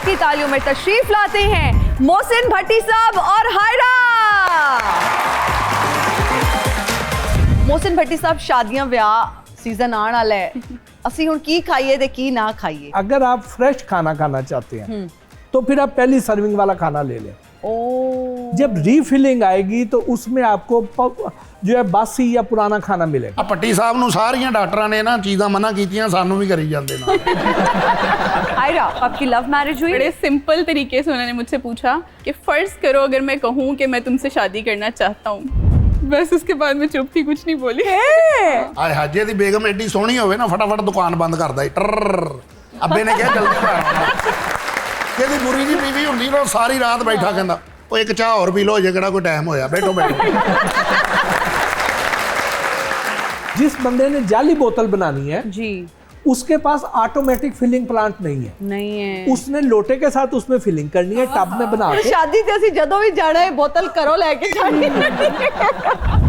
सबकी तालियों में तशरीफ लाते हैं मोहसिन भट्टी साहब और हायरा। मोहसिन भट्टी साहब, शादियां ब्याह सीजन आने वाला है, असी हुण की खाइए ते की ना खाइए। अगर आप फ्रेश खाना खाना चाहते हैं तो फिर आप पहली सर्विंग वाला खाना ले लें। जब रीफिलिंग आएगी तो उसमें आपको जो है बासी या पुराना खाना मिलेगा। भट्टी साहब ਨੂੰ ਸਾਰੀਆਂ ਡਾਕਟਰਾਂ ਨੇ ਨਾ ਚੀਜ਼ਾਂ ਮਨਾ ਕੀਤੀਆਂ, ਸਾਨੂੰ ਵੀ ਕਰੀ ਜਾਂਦੇ ਨਾਲ। हायरा, आपकी लव मैरिज हुई? बड़े सिंपल तरीके से उन्होंने मुझसे पूछा कि फ़र्ज़ करो अगर मैं कहूँ कि मैं तुमसे शादी करना चाहता हूँ, बस उसके बाद मैं चुप थी, कुछ नहीं बोली। ਆਏ ਹਾਜੇ ਦੀ ਬੇਗਮ ਐਡੀ ਸੋਹਣੀ ਹੋਵੇ ਨਾ, ਫਟਾਫਟ ਦੁਕਾਨ ਬੰਦ ਕਰਦਾ ਈ। ਅੱਬੇ ਨੇ ਕਿਹਾ ਜਲਦੀ ਕਰ। ਜਿਹਦੀ ਬੁਰੀ ਜੀ ਬੀਵੀ ਹੁੰਦੀ ਨਾ, ਸਾਰੀ ਰਾਤ ਬੈਠਾ ਕਹਿੰਦਾ ਉਹ ਇੱਕ ਚਾਹ ਹੋਰ ਪੀ ਲਓ, ਜੇ ਕਿਹੜਾ ਕੋਈ ਟਾਈਮ ਹੋਇਆ, बैठो बैठो। जिस बंदे ने जाली बोतल बनानी है जी, उसके पास ऑटोमेटिक फिलिंग प्लांट नहीं है। नहीं है, उसने लोटे के साथ उसमें फिलिंग करनी है, टब में बना के। शादी ते असी जदों भी जाना है बोतल करो लेके जानी।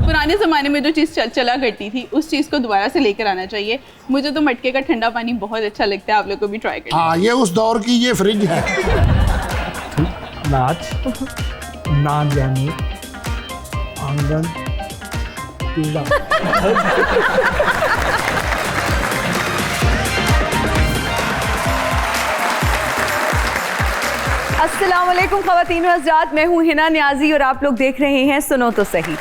पुराने ज़माने में जो चीज़ चला करती थी उस चीज़ को दोबारा से लेकर आना चाहिए। मुझे तो मटके का ठंडा पानी बहुत अच्छा लगता है, आप लोग को भी ट्राई करें। हाँ, ये उस दौर की ये फ्रिज है। नाच ना जाने आंगन पीड़ा। अस्सलाम वालेकुम ख़वातीन व हज़रात, मैं हूँ हिना न्याजी और आप लोग देख रहे हैं सुनो तो सही।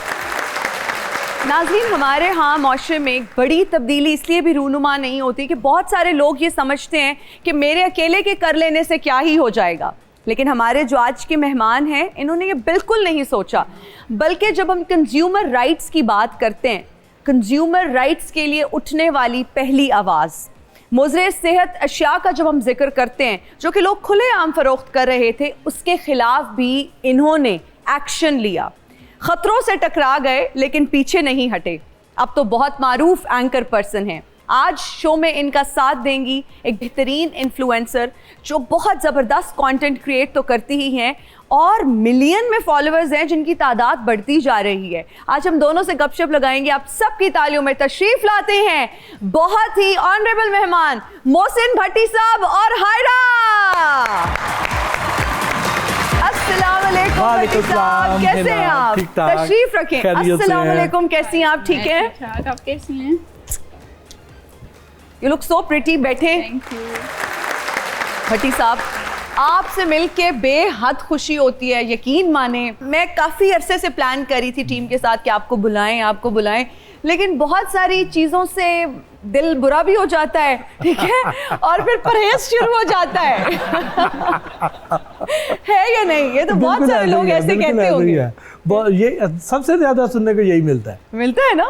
नाज़रीन, हमारे यहाँ माशरे में एक बड़ी तब्दीली इसलिए भी रूनुमा नहीं होती कि बहुत सारे लोग ये समझते हैं कि मेरे अकेले के कर लेने से क्या ही हो जाएगा, लेकिन हमारे जो आज के मेहमान हैं इन्होंने ये बिल्कुल नहीं सोचा। बल्कि जब हम कंज्यूमर राइट्स की बात करते हैं, कंज्यूमर राइट्स के लिए उठने वाली पहली आवाज़, मुज़र सेहत अशिया का जब हम जिक्र करते हैं जो कि लोग खुलेआम फ़रोख्त कर रहे थे, उसके ख़िलाफ़ भी इन्होंने एक्शन लिया। ख़तरों से टकरा गए लेकिन पीछे नहीं हटे। अब तो बहुत मारूफ एंकर पर्सन हैं। आज शो में इनका साथ देंगी एक बेहतरीन इन्फ्लुएंसर जो बहुत ज़बरदस्त कंटेंट क्रिएट तो करती ही हैं और मिलियन में फॉलोअर्स हैं जिनकी तादाद बढ़ती जा रही है। आज हम दोनों से गपशप लगाएंगे। आप सबकी तालियों में तशरीफ लाते हैं बहुत ही ऑनरेबल मेहमान मोहसिन भट्टी साहब और हायरा। अस्सलाम वालेकुम भट्टी साहब, कैसे हैं आप? तशरीफ रखें। अस्सलाम वालेकुम, कैसी हैं आप? ठीक है, आप कैसी हैं? You look so pretty. बैठे। Thank you. भट्टी साहब, आपसे मिलके बेहद खुशी होती है, यकीन माने। मैं काफ़ी अरसे से प्लान करी थी टीम के साथ कि आपको बुलाएं, लेकिन बहुत सारी चीज़ों से दिल बुरा भी हो जाता है, ठीक है, और फिर परहेज शुरू हो जाता है। है या नहीं? ये तो बहुत सारे लोग ऐसे कहते होंगे। ये सबसे ज्यादा सुनने को यही मिलता है ना।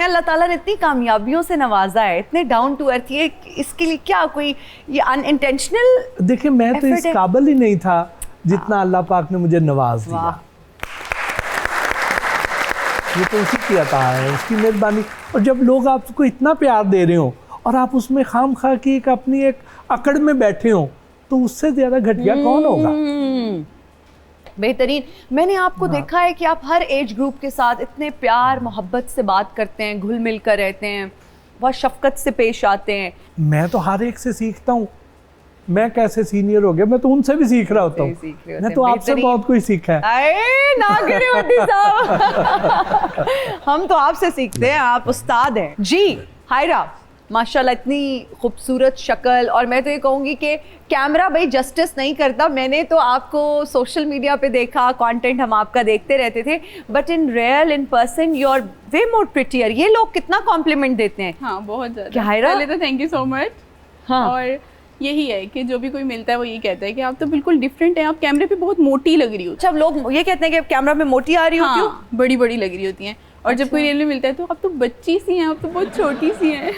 अल्लाह ताला ने इतनी कामयाबियों से नवाजा है, इतने डाउन टू अर्थ, ये इसके लिए क्या कोई ये अनइंटेंशनल? देखिए, मैं तो इस काबिल ही नहीं था जितना अल्लाह पाक ने मुझे नवाज दिया। ये तो उसी की अता है, उसकी मेहरबानी। और जब लोग आपको इतना प्यार दे रहे हो और आप उसमें खामखा की अपनी एक अकड़ में बैठे हो, तो उससे ज्यादा घटिया कौन होगा? बेहतरीन। मैंने आपको देखा है कि आप हर एज ग्रुप के साथ इतने प्यार मोहब्बत से बात करते हैं, घुल मिल कर रहते हैं, बहुत शफकत से पेश आते हैं। मैं तो हर एक से सीखता हूँ। मैं कैसे सीनियर हो गया, मैं तो उनसे भी सीख रहा होता हूँ। मैं तो आपसे बहुत कुछ सीखा है। ना करे भट्टी साहब, हम तो आपसे सीखते हैं, आप उस्ताद हैं जी। हायरा, माशाल्लाह इतनी खूबसूरत शक्ल, और मैं तो ये कहूँगी कि कैमरा भाई जस्टिस नहीं करता। मैंने तो आपको सोशल मीडिया पे देखा, कंटेंट हम आपका देखते रहते थे, but in real in person you are way more prettier. ये लोग कितना कॉम्प्लीमेंट देते हैं। हाँ, बहुत ज़्यादा। क्या हायरा? पहले तो थैंक यू सो मच। हाँ, और यही है कि जो भी कोई मिलता है वो ये कहता है कि आप तो बिल्कुल डिफरेंट हैं, आप कैमरे पे बहुत मोटी लग रही हो। अच्छा, लोग ये कहते हैं कि कैमरा में मोटी आ रही होती हो। हाँ, बड़ी बड़ी लग रही होती हैं। और जब कोई रियल में मिलता है तो आप तो बच्ची सी हैं, आप तो बहुत छोटी सी हैं।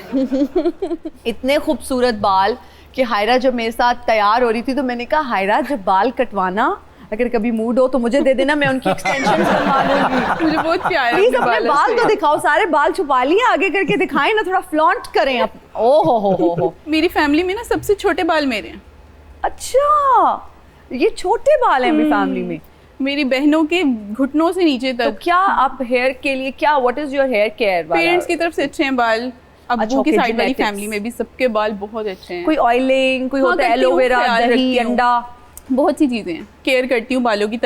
इतने खूबसूरत बाल कि हायरा जब मेरे साथ तैयार हो रही थी तो मैंने कहा हायरा, जब बाल कटवाना अगर कभी मूड हो तो मुझे दे देना, मैं उनकी एक्सटेंशन बनवा लूंगी। मुझे बहुत प्यार है। प्लीज अपने बाल तो दिखाओ, सारे बाल छुपा लिए, आगे करके दिखाएं ना, थोड़ा फ्लॉन्ट करें। ओ हो। मेरी फैमिली में ना सबसे छोटे बाल मेरे हैं। अच्छा, ये छोटे बाल हैं मेरी फैमिली में। मेरी बहनों के घुटनों से नीचे तक। तो क्या आप हेयर के लिए क्या, what is your hair care? Parents की तरफ से अच्छे हैं बाल, अब्बू की साइड वाली फैमिली में भी सबके बाल बहुत अच्छे हैं। कोई ऑयलिंग, कोई होता है एलोवेरा, दही, अंडा? बहुत सी चीज़ें हैं, केयर करती हूँ बालों की,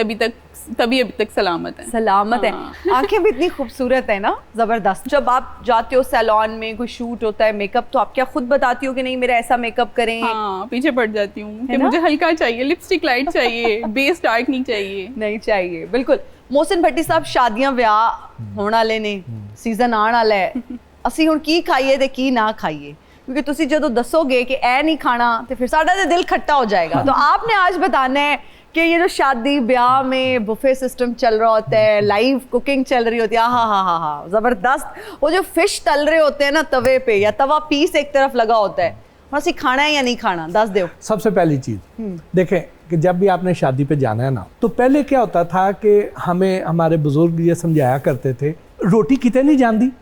तभी अभी तक सलामत है। सलामत है। आंखें भी इतनी खूबसूरत है ना, जबरदस्त। जब आप जाते हो सैलून में, कोई शूट होता है, मेकअप, तो आप क्या खुद बताती हो कि नहीं मेरा ऐसा मेकअप करें? हाँ, पीछे पड़ जाती हूँ कि ना? मुझे हल्का चाहिए, लिपस्टिक लाइट चाहिए, बेस डार्क नहीं चाहिए। नहीं चाहिए, बिल्कुल। मोहसिन भट्टी साहब, शादियां ब्याह होने वाले ने, सीजन आने वाला है, ਅਸੀਂ ਹੁਣ ਕੀ ਖਾਈਏ ਤੇ ਕੀ ना खाइए, क्योंकि तुसी ਜਦੋਂ ਦੱਸोगे कि ऐ नहीं खाना तो फिर साडा तो दिल खट्टा हो जाएगा। तो आपने आज बताना है कि ये जो शादी ब्याह में बुफे सिस्टम चल रहा होता है, लाइव कुकिंग चल रही होती है, हा जबरदस्त, वो जो फिश तल रहे होते हैं ना तवे पे, या तवा पीस एक तरफ लगा होता है, वैसे खाना है या नहीं खाना, दस दो। सबसे पहली चीज़ देखें कि जब भी आपने शादी पे जाना है ना, तो पहले क्या होता था कि हमें हमारे बुजुर्ग ये समझाया करते थे, रोटी कितने नहीं जानती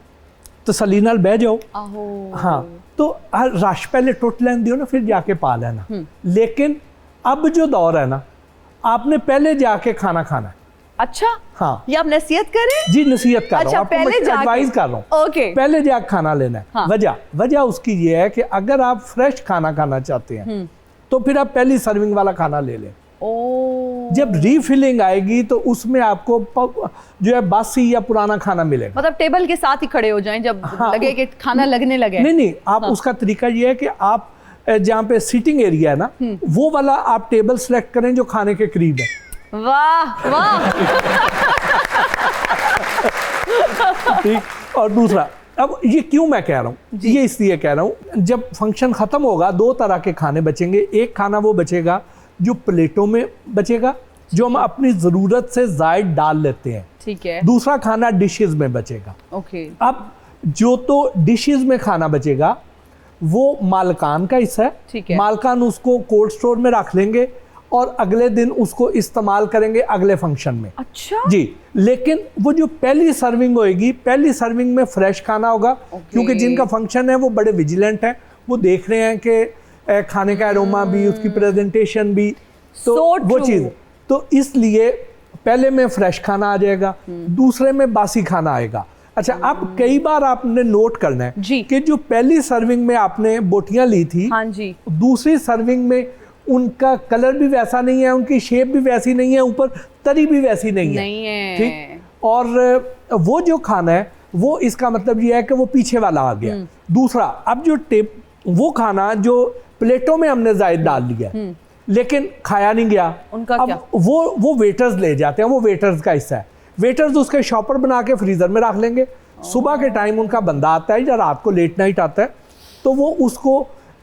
तसल्ली नाल बह जाओ। हाँ, तो रश पहले टुट लैन दियो ना, फिर जाके पा लेना। लेकिन अब जो दौर है ना, आपने पहले जाके खाना खाना है। अच्छा, हाँ, ये आप नसीहत करें? जी नसीहत कर रहा हूँ, आपको पहले एडवाइस कर रहा हूँ। ओके, पहले जाके खाना लेना है। हाँ। वजह उसकी ये है कि अगर आप फ्रेश खाना खाना चाहते हैं तो फिर आप पहली सर्विंग वाला खाना ले लें। जब रीफिलिंग आएगी तो उसमें आपको जो है बासी या पुराना खाना मिलेगा। मतलब टेबल के साथ ही खड़े हो जाएं जब लगे कि खाना लगने लगे। नहीं, आप उसका तरीका ये है कि आप जहाँ पे सीटिंग एरिया है ना, वो वाला आप टेबल सेलेक्ट करें जो खाने के करीब है। वाह वाह। ठीक। और दूसरा, अब ये क्यों मैं कह रहा हूँ, ये इसलिए कह रहा हूँ, जब फंक्शन खत्म होगा दो तरह के खाने बचेंगे। एक खाना वो बचेगा जो प्लेटों में बचेगा, जो हम अपनी ज़रूरत से ज़ायद डाल लेते हैं। ठीक है। दूसरा खाना डिशेस में बचेगा। ओके। अब जो तो डिशेस में खाना बचेगा वो मालकान का हिस्सा है। ठीक है। मालकान उसको कोल्ड स्टोर में रख लेंगे और अगले दिन उसको इस्तेमाल करेंगे अगले फंक्शन में। अच्छा जी। लेकिन वो जो पहली सर्विंग होएगी, पहली सर्विंग में फ्रेश खाना होगा। क्योंकि जिनका फंक्शन है वो बड़े विजिलेंट हैं, वो देख रहे हैं कि खाने का एरोमा भी, उसकी प्रेजेंटेशन भी, तो वो चीज़, तो इसलिए पहले में फ्रेश खाना आ जाएगा, दूसरे में बासी खाना आएगा। अच्छा, अब कई बार आपने नोट करना है कि जो पहली सर्विंग में आपने बोटियां ली थी, हाँ जी, दूसरी सर्विंग में उनका कलर भी वैसा नहीं है, उनकी शेप भी वैसी नहीं है, ऊपर तरी भी वैसी नहीं है। ठीक। और वो जो खाना है वो, इसका मतलब ये है कि वो पीछे वाला आ गया। दूसरा, अब जो वो खाना जो प्लेटों में हमने जायद डाल लिया लेकिन खाया नहीं गया, उनका अब क्या? वो वेटर्स ले जाते हैं, वो वेटर्स का हिस्सा है। वेटर्स उसके शॉपर बना के फ्रीजर में रख लेंगे। सुबह के टाइम उनका बंदा आता है या रात को लेट नाइट आता है, तो वो उसको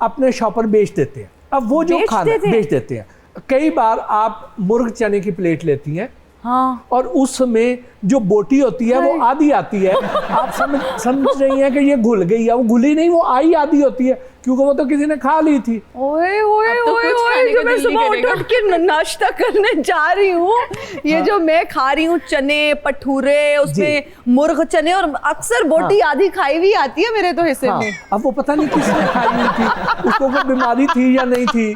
अपने शॉपर बेच देते हैं। अब वो जो खाना बेच देते हैं, कई बार आप मुर्ग चने की प्लेट लेती हैं, हाँ, और उसमें जो बोटी होती है वो आधी आती है। आप समझ रही हैं कि ये घुल गई है, वो घुली नहीं, वो आई आधी होती है, क्योंकि वो तो किसी ने खा ली थी। ओए ओए ओए ओए, जो मैं सुबह उठ के नाश्ता करने जा रही हूँ, ये जो मैं खा रही हूँ चने पठूरे, उसमें मुर्ग चने, और अक्सर बोटी आधी खाई हुई आती है मेरे तो हिस्से में। अब वो पता नहीं किसने खाई हुई थी, उसको कोई बीमारी थी या नहीं थी।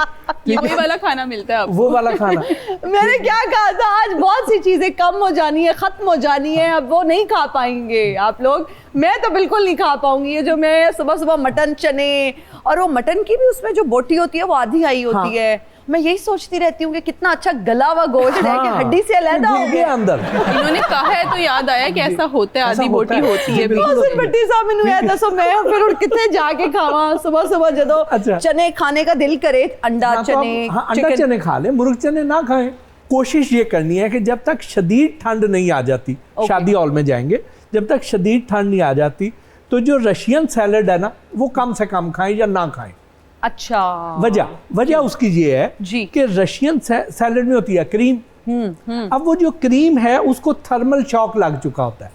वही वाला खाना मिलता है, वो वाला खाना। मैंने क्या कहा था, आज बहुत सी चीजें कम हो जानी है, खत्म हो जानी है, अब वो नहीं खा पाएंगे आप लोग। मैं तो बिल्कुल नहीं खा पाऊंगी। ये जो मैं सुबह सुबह मटन चने, और वो मटन की भी उसमें जो बोटी होती है वो आधी आई होती है। मैं यही सोचती रहती हूँ कि कितना अच्छा गला हुआ गोश्त है कि हड्डी से अलग हो गया अंदर। इन्होंने कहा है तो याद आया कि ऐसा होता है, आधी बोटी होती है। मोहसिन भट्टी साहब मैंने याद दसो, मैं फिर उड़ कितने जाके खावा सुबह सुबह जदों चने खाने का दिल करे, अंडा चने, अंडा चने खा ले, मुर्ग चने ना खाएं। कोशिश ये करनी है कि जब तक शदीद ठंड नहीं आ जाती, शादी हॉल में जाएंगे, जब तक शदीद ठंड नहीं आ जाती, तो जो रशियन सैलड है ना, वो कम से कम खाएं या ना खाएं। अच्छा, वजह उसकी ये है कि रशियन सैलड में होती है क्रीम। अब वो जो क्रीम है उसको थर्मल शॉक लग चुका होता है।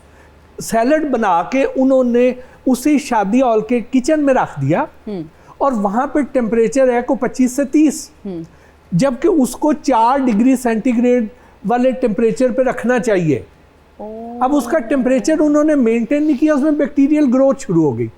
सैलड बना के उन्होंने उसी शादी हॉल के किचन में रख दिया, और वहां पे टेम्परेचर है को 25 से 30, जबकि उसको 4 डिग्री सेंटीग्रेड वाले टेम्परेचर पे रखना चाहिए। अब उसका टेम्परेचर उन्होंने मेंटेन नहीं किया, उसमें बैक्टीरियल ग्रोथ शुरू हो गई,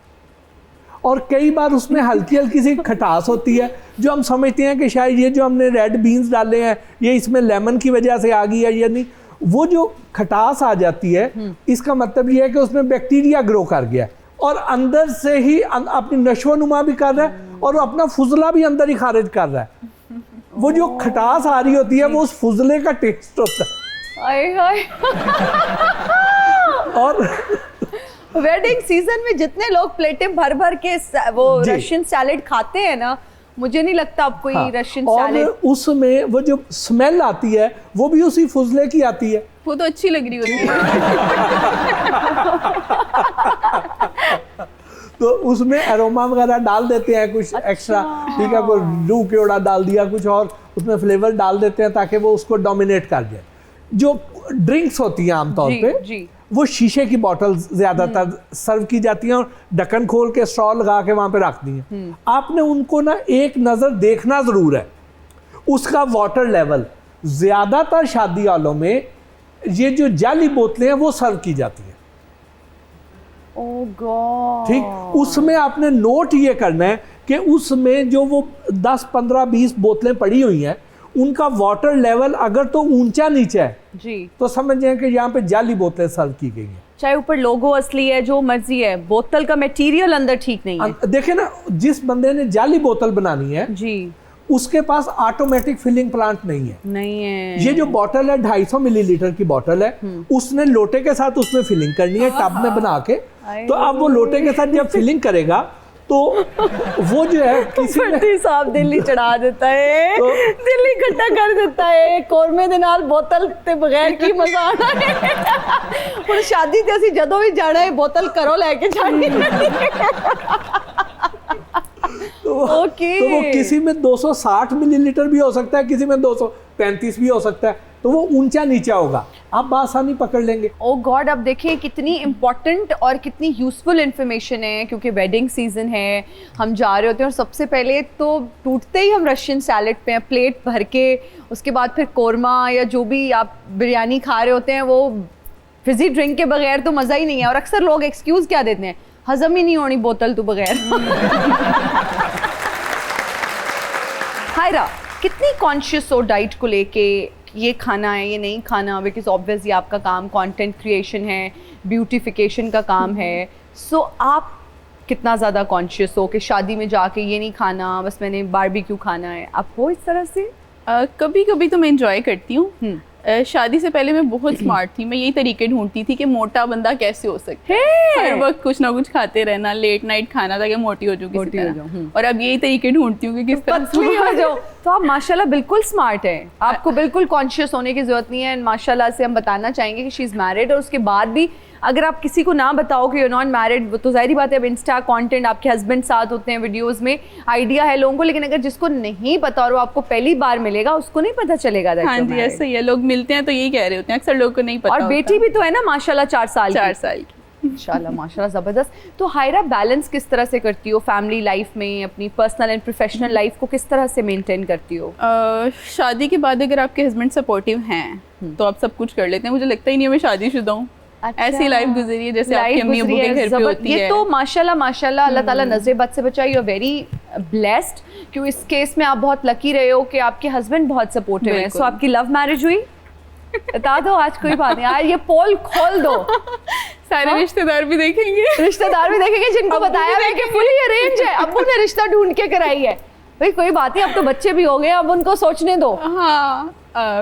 और कई बार उसमें हल्की हल्की सी खटास होती है, जो हम समझते हैं कि शायद ये जो हमने रेड बीन्स डाले हैं ये इसमें लेमन की वजह से आ गई है, या नहीं। वो जो खटास आ जाती है, इसका मतलब ये है कि उसमें बैक्टीरिया ग्रो कर गया, और अंदर से ही अपनी नशोनुमा भी कर रहा है, और अपना फुजला भी अंदर ही खारिज कर रहा है। वो जो खटास आ रही होती है वो उस फुजले का टेस्ट होता है। आय हाय। और वेडिंग सीजन में जितने लोग प्लेटें भर भर के वो रशियन सैलेड खाते हैं ना, मुझे नहीं लगता अब कोई रशियन सैलेड। और उसमें वो जो स्मेल आती है वो भी उसी फुजले की आती है। वो तो अच्छी लग रही होती है। तो उसमें एरोमा वगैरह डाल देते हैं कुछ एक्स्ट्रा, ठीक है, कोई लू केवड़ा डाल दिया, कुछ और उसमें फ्लेवर डाल देते हैं ताकि वो उसको डोमिनेट कर जाए। जो ड्रिंक्स होती हैं आमतौर पे वो शीशे की बॉटल ज्यादातर सर्व की जाती हैं और ढक्कन खोल के स्ट्रॉ लगा के वहां पे रख दी हैं। आपने उनको ना एक नजर देखना जरूर है, उसका वाटर लेवल। ज्यादातर शादी वालों में ये जो जाली बोतलें हैं वो सर्व की जाती है। ओह गॉड। ठीक, उसमें आपने नोट ये करना है कि उसमें जो वो 10, 15, 20 बोतलें पड़ी हुई हैं उनका वाटर लेवल अगर तो ऊंचा नीचे है जी, तो समझ जाए कि यहाँ पे जाली बोतलें सर्व की गई हैं। चाहे ऊपर लोगो असली है, जो मर्जी है, बोतल का मटेरियल अंदर ठीक नहीं है। देखे ना, जिस बंदे ने जाली बोतल बनानी है जी, उसके पास ऑटोमेटिक फिलिंग प्लांट नहीं है। नहीं है। ये जो बोतल है 250 मिलीलीटर की बोतल है, उसने लोटे के साथ उसमें फिलिंग करनी है टब में बना के। तो अब वो लोटे के साथ जब फिलिंग करेगा तो वो जो है किसी ने साहब दिल्ली चढ़ा देता है, तो दिल्ली इकट्ठा कर देता है, कोरमे दे नाल बोतल ते बगैर की मजा आना है। और शादी ते ਅਸੀਂ ਜਦੋਂ ਵੀ ਜਾਣਾ ਹੈ बोतल करो लेके जानी ओके। तो वो किसी में 260 मिलीलीटर भी हो सकता है, किसी में 235 भी हो सकता है, तो वो ऊंचा नीचा होगा, आप आसानी पकड़ लेंगे। ओ गॉड, अब देखिए कितनी इम्पोर्टेंट और कितनी यूजफुल इन्फॉर्मेशन है, क्योंकि वेडिंग सीजन है, हम जा रहे होते हैं और सबसे पहले तो टूटते ही हम रशियन सैलेड पे हैं, प्लेट भर के, उसके बाद फिर कोरमा या जो भी आप बिरयानी खा रहे होते हैं, वो फिजी ड्रिंक के बगैर तो मज़ा ही नहीं है। और अक्सर लोग एक्सक्यूज़ क्या देते हैं, हजम ही नहीं होनी बोतल तो बगैर। हायरा, कितनी कॉन्शियस हो डाइट को लेके, ये खाना है ये नहीं खाना, बिकॉज ऑब्वियसली आपका काम कंटेंट क्रिएशन है, ब्यूटिफिकेशन का काम है, सो आप कितना ज़्यादा कॉन्शियस हो कि शादी में जाके ये नहीं खाना, बस मैंने बारबेक्यू खाना है, आप हो इस तरह से? कभी कभी तो मैं इंजॉय करती हूँ। शादी से पहले मैं बहुत स्मार्ट थी, मैं यही तरीके ढूंढती थी कि मोटा बंदा कैसे हो सकता है, हर वक्त कुछ ना कुछ खाते रहना, लेट नाइट खाना ताकि मोटी हो जाऊँ। और अब यही तरीके ढूंढती हूँ कि किस तरह पतली हो जाओ। तो आप माशाल्लाह बिल्कुल स्मार्ट है, आपको बिल्कुल कॉन्शियस होने की जरूरत नहीं है। माशाल्लाह से हम बताना चाहेंगे कि शी इज़ मैरिड, और उसके बाद भी अगर आप किसी को ना बताओ कि यू नॉट मैरिड, तो जाहिर बात है अब इंस्टा कंटेंट, आपके हस्बैंड साथ होते हैं वीडियोस में, आइडिया है लोगों को, लेकिन अगर जिसको नहीं पता और वो आपको पहली बार मिलेगा उसको नहीं पता चलेगा। हाँ जी, ऐसा ही है, लोग मिलते हैं तो यही कह रहे होते हैं, अक्सर लोगों को नहीं पता। और बेटी भी तो है ना माशाल्लाह 4 साल की। इंशाल्लाह माशाल्लाह ज़बरदस्त। तो हायरा, बैलेंस किस तरह से करती हो फैमिली लाइफ में, अपनी पर्सनल एंड प्रोफेशनल लाइफ को किस तरह से मेंटेन करती हो? शादी के बाद अगर आपके हस्बैंड सपोर्टिव हैं तो आप सब कुछ कर लेते हैं। मुझे लगता ही नहीं है मैं शादीशुदा हूँ। अच्छा। ऐसी लाइफ गुजरी है जैसे आपकी अम्मी अब्बू के घर पे होती है। ये तो माशाल्लाह माशाल्लाह अल्लाह ताला नजर बद से बचाए, यू आर वेरी ब्लेस्ड, क्यों इस केस में आप बहुत लकी रहे हो कि आपके हस्बैंड बहुत सपोर्टिव है। सो आपकी लव मैरिज हुई? बता दो, आज कोई बात नहीं यार, ये पोल खोल दो, सारे रिश्तेदार भी देखेंगे, रिश्तेदार भी देखेंगे जिनको बताया है कि फुली अरेंज है, अब्बू ने रिश्ता ढूंढ के कराई है। भाई कोई बात नहीं, अब तो बच्चे भी हो गए, अब उनको सोचने दो। हाँ,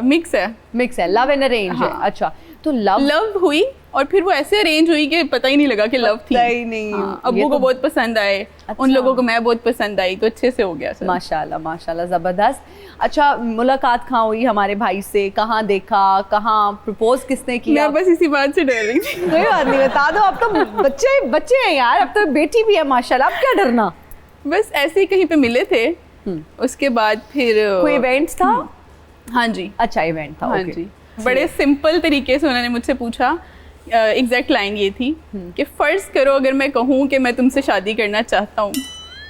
मिक्स है, लव एंड अरेंज है। अच्छा, तो लव हुई और फिर वो ऐसे अरेंज हुई कि पता ही नहीं लगा कि लव थी। नहीं, अब्बू को बहुत पसंद आए, उन लोगों को मैं बहुत पसंद आई, तो अच्छे से हो गया सर। माशाल्लाह माशाल्लाह, ज़बरदस्त। अच्छा, मुलाकात कहाँ हुई हमारे भाई से, कहाँ देखा, कहाँ प्रपोज किसने किया? मैं बस इसी बात से डर रही थी। कोई बात नहीं, बता दो, अब तो बच्चे हैं यार, अब तो बेटी भी है माशाल्लाह, अब क्या डरना। बस ऐसे ही कहीं पे मिले थे, उसके बाद फिर कोई इवेंट्स था? हाँ जी। अच्छा, इवेंट था। हाँ जी, बड़े सिंपल तरीके से उन्होंने मुझसे पूछा, एग्जैक्ट लाइन ये थी कि फर्ज करो अगर मैं कहूँ कि मैं तुमसे शादी करना चाहता हूँ।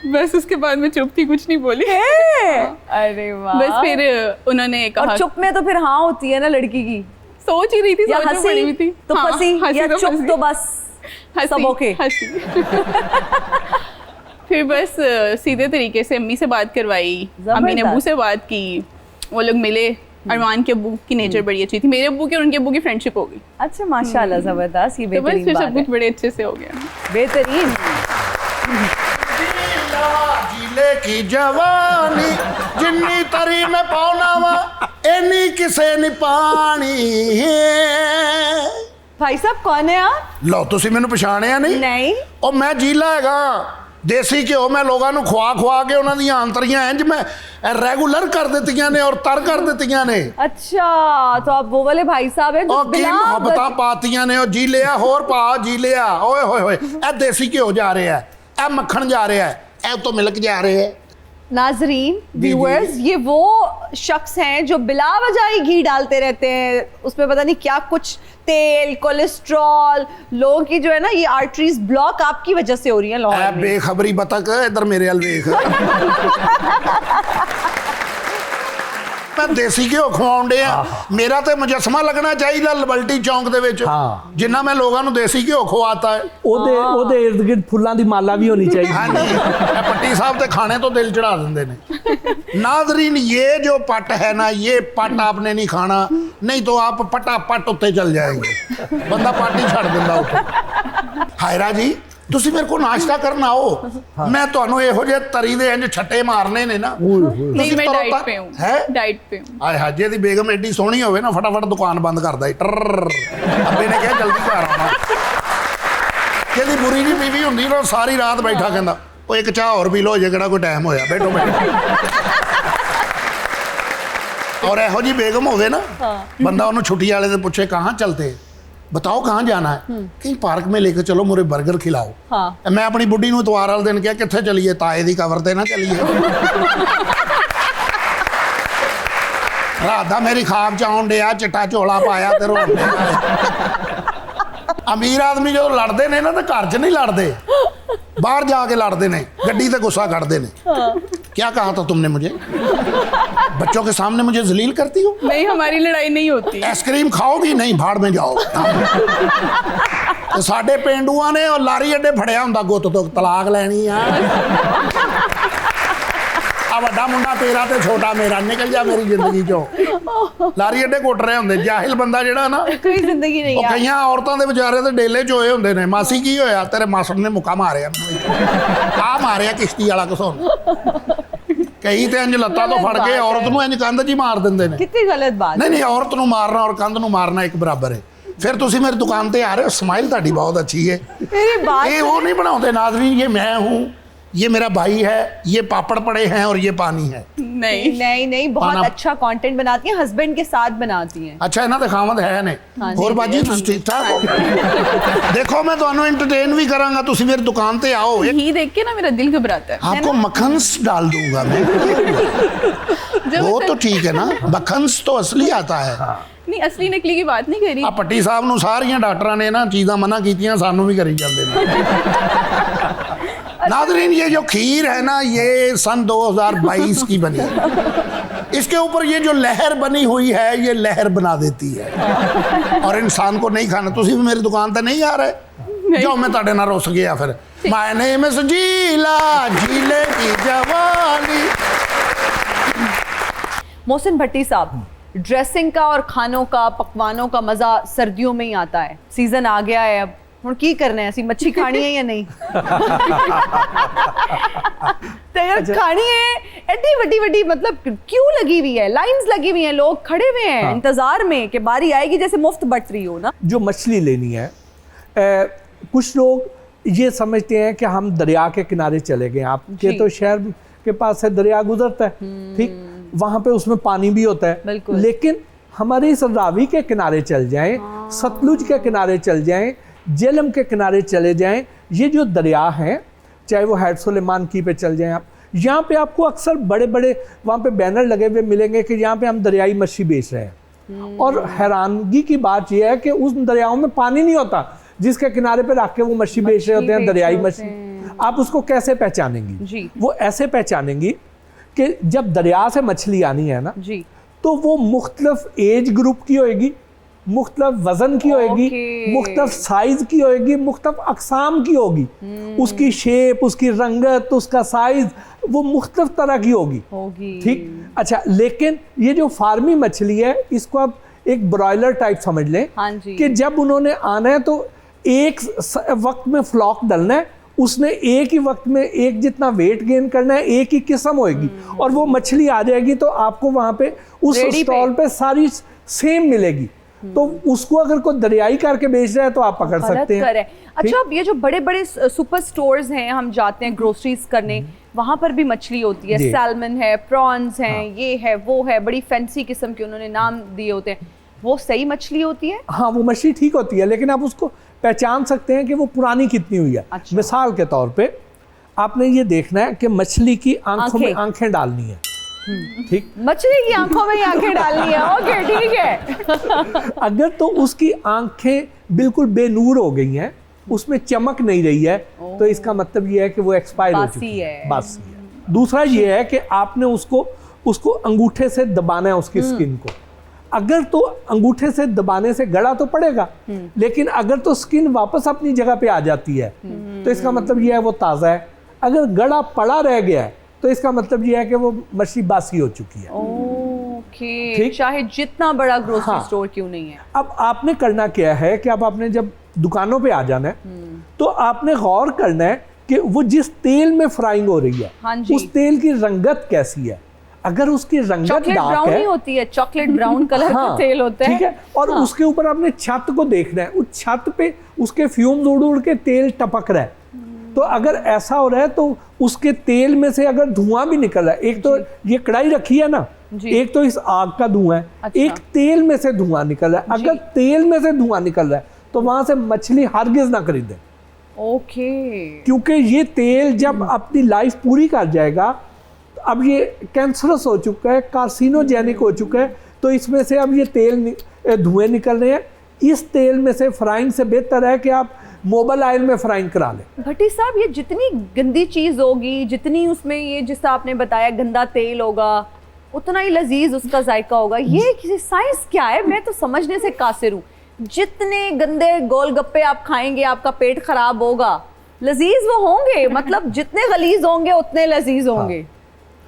बस उसके बाद मैं चुप थी, कुछ नहीं बोली। अरे वाह। बस फिर उन्होंने कहा, और चुप में तो फिर हाँ होती है ना लड़की की, सोच ही रही थी, या हंसी थी तो हाँ, फंसी, या चुप तो बस सब ओके। फिर बस सीधे तरीके से अम्मी से बात करवाई, अम्मी ने अब्बू से बात की, वो लोग मिले। अरमान के अब्बू की नेचर बड़ी अच्छी थी, मेरे अब्बू की और उनके अब्बू की फ्रेंडशिप हो गई। अच्छा माशाल्लाह, जबरदस्त, ये बेहतरीन बात है। सब कुछ बड़े अच्छे से हो गया, बेहतरीन। जीले की जवानी जिन्नी तरी मैं पाउना वा एनी किसे नी पानी। भाई साहब कौन है आप? लो तुसी मैनू पछाणिया नहीं? नहीं। ਉਹ ਮੈਂ ਜੀਲਾ ਹੈਗਾ, ਦੇਸੀ ਘਿਓ ਮੈਂ ਲੋਕਾਂ ਨੂੰ ਖਵਾ ਖਵਾ ਕੇ ਉਹਨਾਂ ਦੀਆਂ ਆਂਤਰੀਆਂ ਇੰਜ ਮੈਂ ਰੈਗੂਲਰ ਕਰ ਦਿੱਤੀਆਂ ਨੇ ਔਰ ਤਰ ਕਰ ਦਿੱਤੀਆਂ ਨੇ। अच्छा तो आप वो वाले भाई साहब हैं जो ਉਹ ਕੀ ਮੁਹੱਬਤਾਂ ਪਾਤੀਆਂ ਨੇ, ਉਹ ਜੀ ਲਿਆ ਹੋਰ ਪਾ ਜੀ ਲਿਆ। ਓਏ ਹੋਏ ਹੋਏ ਇਹ ਦੇਸੀ ਘਿਓ ਜਾ ਰਿਹਾ ਹੈ, ਇਹ ਮੱਖਣ ਜਾ ਰਿਹਾ ਹੈ, ਇਹ ਤੋਂ ਮਿਲਕ ਜਾ ਰਿਹਾ ਹੈ। नाजरीन व्यूअर्स, ये वो शख्स हैं जो बिला वजह ही घी डालते रहते हैं, उसमें पता नहीं क्या कुछ तेल कोलेस्ट्रॉल, लोगों की जो है ना ये आर्टरीज ब्लॉक आपकी वजह से हो रही है लाहौर में। बेखबरी बतक इधर मेरे अल वेख। मैं देसी घिओ खवाउण डिया, मेरा तो मुजस्समा लगना चाहिए लबल्टी चौंक दे विच जिन्ना मैं लोगों ਨੂੰ देसी घिओ खवाता है। ਉਹਦੇ इर्द गिर्द फुल्लां दी माला भी होनी चाहिए। हाँ जी, पट्टी साहब ते खाने तो दिल चढ़ा देंदे ने। नाज़रीन ये जो पट है ना, ये पट आपने नहीं खाना, नहीं तो आप पटापट उत्ते चल जाएंगे, बंदा पट ही छड़ दिंदा उत्ते। हायरा जी ਤੁਸੀਂ ਮੇਰੇ ਕੋਲ ਨਾਸ਼ਤਾ ਕਰਨ ਆਓ, ਮੈਂ ਤੁਹਾਨੂੰ ਇਹੋ ਜਿਹੇ ਤਰੀ ਦੇ ਇੰਜ ਛੱਟੇ ਮਾਰਨੇ ਨੇ ਨਾ। नहीं मैं डाइट पे हूँ। है डाइट पे हूँ। ਆਏ ਹਾਜੇ ਦੀ ਬੇਗਮ ਐਡੀ ਸੋਹਣੀ ਹੋਵੇ ਨਾ, ਫਟਾਫਟ ਦੁਕਾਨ ਬੰਦ ਕਰਦਾ ਈ। ਅੱਬੇ ਨੇ ਕਿਹਾ ਜਲਦੀ ਘਰ ਆਉਣਾ। ਜਿਹਦੀ ਬੁਰੀ ਜੀ ਬੀਵੀ ਹੁੰਦੀ ਨਾ, ਸਾਰੀ ਰਾਤ ਬੈਠਾ ਕਹਿੰਦਾ ਉਹ ਇੱਕ ਚਾਹ ਹੋਰ ਪੀ ਲਓ ਜੇ ਕਿਹੜਾ ਕੋਈ ਟਾਈਮ ਹੋਇਆ, ਬੈਠੋ ਬੈਠੋ। और ਇਹੋ ਜੀ बेगम ਹੋਵੇ ना, बंदा ਉਹਨੂੰ छुट्टी वाले से पूछे कहाँ चलते, बताओ कहाँ जाना है, कहीं पार्क में लेकर चलो, मुझे बर्गर खिलाओ। हाँ। मैं अपनी बुढ़ी नूं इतवार वाले दिन क्या कित्थे चलीए, ताए दी कवर ते ना चलीए। रात दा मेरी खाब च आउण डिया, चिट्टा झोला पाया ते रोण डिया। अमीर आदमी जो लड़ते ने ना तो घर च नहीं लड़ते, बाहर जाके लड़ते ने, गड्डी ते गुस्सा करते ने। क्या कहा था तुमने मुझे, बच्चों के सामने मुझे जलील करती हो? नहीं हमारी लड़ाई नहीं होती। आइसक्रीम खाओगी? नहीं, भाड़ में जाओ। तो साडे पेंडुआ ने और लारी अड्डे फड़िया हुंदा गुੱਤ तो तलाक लैनी आ। आ वड्डा मुंडा तेरा ते छोटा मेरा, निकल जा मेरी जिंदगी चो। लारी अड्डे घुट रहे हुंदे, जाहिल बंदा जिहड़ा ना, कोई जिंदगी नहीं है। कईयां औरतां दे विचारे ते डेले चोए हुंदे ने। मासी की होया, तेरे मासड़ ने मुक्का मारिया, आ मारिया किश्ती वाला घसोन। कई तो इंज लत्तां तो फड़ के औरत नूं इंज कंध च मार दिंदे ने। कितनी गलत बात। नहीं नहीं, औरत नूं मारना और कंध नूं मारना एक बराबर है। फिर तुसी मेरी दुकान ते आ रहे हो, स्माइल तुहाडी बहुत अच्छी है। मेरी बात ये वो नहीं बनाते नाज़रीन, ये मैं हूँ, ये मेरा भाई है, ये पापड़ पड़े हैं और ये पानी है। नहीं नहीं नहीं, बहुत अच्छा कंटेंट बनाती हैं, हस्बैंड के साथ बनाती हैं। अच्छा इन्हां दे खामद है ने। और बाजी तुसीं ठीक ठाक हो? देखो मैं तुहानूं एंटरटेन भी करांगा, तुसीं मेरी दुकान ते आओ। घी देख के ना मेरा दिल घबराता है। आपको मक्खन्स डाल दूंगा मैं। वो तो ठीक है ना, मक्खन्स तो असली आता है। नहीं असली नकली की बात नहीं करी। आ पट्टी साहब नूं सारियां डॉक्टरां ने ना चीज़ां मना कीतियां, सानूं भी करी जांदे ने। नाज़रीन ये जो खीर है ना, ये सन 2022 की बनी है। इसके ऊपर ये जो लहर बनी हुई है, ये लहर बना देती है और इंसान को नहीं खाना। तुसी भी मेरी दुकान पे नहीं आ रहे, जाओ मैं ताड़े ना रुस गया फिर। माय नेम इज जीला, जीले की जवानी। मोहसिन भट्टी साहब, ड्रेसिंग का और खानों का, पकवानों का मज़ा सर्दियों में ही आता है। सीज़न आ गया है, अब हुण की करना है, ऐसी मच्छी खानी है या नहीं? तो अगर खानी है, एडी वड्डी वड्डी मतलब क्यों लगी हुई है, लाइंस लगी हुई हैं, लोग खड़े हुए हैं इंतजार में कि बारी आएगी, जैसे मुफ्त बट रही हो ना। जो मछली लेनी है, कुछ लोग ये समझते हैं कि हम दरिया के किनारे चले गए। आपके तो शहर के पास से दरिया गुजरता है, ठीक, वहाँ पे उसमें पानी भी होता है, लेकिन हमारे इस रावी के किनारे चल जाएं, सतलुज के किनारे चल जाएं, झेलम के किनारे चले जाएं, ये जो दरिया हैं, चाहे वो हैड सुलेमान की पे चल जाएं आप, यहाँ पे आपको अक्सर बड़े बड़े वहाँ पे बैनर लगे हुए मिलेंगे कि यहाँ पे हम दरियाई मछली बेच रहे हैं। और हैरानगी की बात यह है कि उस दरियाओं में पानी नहीं होता जिसके किनारे पे रख के वो मछली बेच रहे होते हैं, दरियाई मछली। आप उसको कैसे पहचानेंगी? वो ऐसे पहचानेंगी कि जब दरिया से मछली आनी है ना जी, तो वो मुख्तलिफ एज ग्रुप की होएगी, मुख्तलिफ वजन की होएगी, मुख्तलिफ साइज की होएगी, मुख्तलिफ अकसाम की होगी। उसकी शेप, उसकी रंगत, उसका साइज वो मुख्तलिफ तरह की होगी। ठीक, अच्छा, लेकिन ये जो फार्मी मछली है, इसको आप एक ब्रॉयलर टाइप समझ लें कि जब उन्होंने आना है तो एक वक्त में फ्लॉक डलना है उसने एक ही वक्त में एक जितना वेट गेन करना है, एक ही किस्म होएगी और वो मछली आ जाएगी तो आपको वहां पे उस स्टॉल पे सारी सेम मिलेगी। तो उसको अगर कोई दरियाई करके बेच रहा है तो आप पकड़ सकते हैं। अच्छा, अब ये जो बड़े बड़े सुपर स्टोर्स हैं, हम जाते हैं ग्रोसरीज करने, वहां पर भी मछली होती है, सैल्मन है, प्रॉन्स हैं, ये है वो है, बड़ी फैंसी किस्म के उन्होंने नाम दिए होते हैं। वो सही मछली होती है? हाँ, वो मछली ठीक होती है, लेकिन आप उसको पहचान सकते हैं कि वो पुरानी कितनी हुई है। अच्छा। मिसाल के तौर पे आपने ये देखना है कि मछली की आंखों में आंखें डालनी है। ठीक, मछली की आंखों में ही आंखें डालनी है। ओके, ठीक है। अगर तो उसकी आंखें बिल्कुल बेनूर हो गई हैं, उसमें चमक नहीं रही है, तो इसका मतलब ये है कि वो एक्सपायर हो चुकी है, बासी है। दूसरा ये है कि आपने उसको अंगूठे से दबाना है उसकी स्किन को। अगर तो अंगूठे से दबाने से गड़ा तो पड़ेगा, लेकिन अगर तो स्किन वापस अपनी जगह पे आ जाती है तो इसका मतलब ये है वो ताज़ा है। अगर गड़ा पड़ा रह गया है तो इसका मतलब ये है कि वो मछली बासी हो चुकी है। ओके, चाहे जितना बड़ा ग्रोसरी स्टोर क्यों नहीं है। अब आपने करना क्या है कि अब आपने जब दुकानों पे आ जाना है तो आपने गौर करना है कि वो जिस तेल में फ्राइंग हो रही है, उस तेल की रंगत कैसी है। अगर उसकी रंगत डार्क है, होती है, चॉकलेट ब्राउन कलर का तेल होता है, ठीक है, और उसके ऊपर आपने छत को देखना है, उस छत पे उसके फ्यूम्स उड़ उड़ के तेल टपक रहा है। तो अगर ऐसा हो रहा है तो उसके तेल में से अगर धुआं भी निकल रहा है, एक तो ये कढ़ाई रखी है ना, एक तो इस आग का धुआं है, अच्छा। एक तेल में से धुआं निकल रहा है। अगर तेल में से धुआं निकल रहा है तो वहां से मछली हरगिज ना खरीदें। ओके, क्योंकि ये तेल जब अपनी लाइफ पूरी कर जाएगा, अब ये कैंसरस हो चुका है, कार्सिनोजेनिक हो चुका है, तो इसमें से अब ये तेल धुएं निकल रहे हैं। इस तेल में से फ्राइंग से बेहतर है कि आप मोबाइल ऑयल में फ्राइंग करा लें। भट्टी साहब, ये जितनी गंदी चीज़ होगी, जितनी उसमें ये जिससे आपने बताया गंदा तेल होगा, उतना ही लजीज उसका जायका होगा। ये किसी साइंस क्या है, मैं तो समझने से कासिर हूँ। जितने गंदे गोलगप्पे आप खाएंगे आपका पेट खराब होगा, लजीज वो होंगे, मतलब जितने गलीज होंगे उतने लजीज होंगे।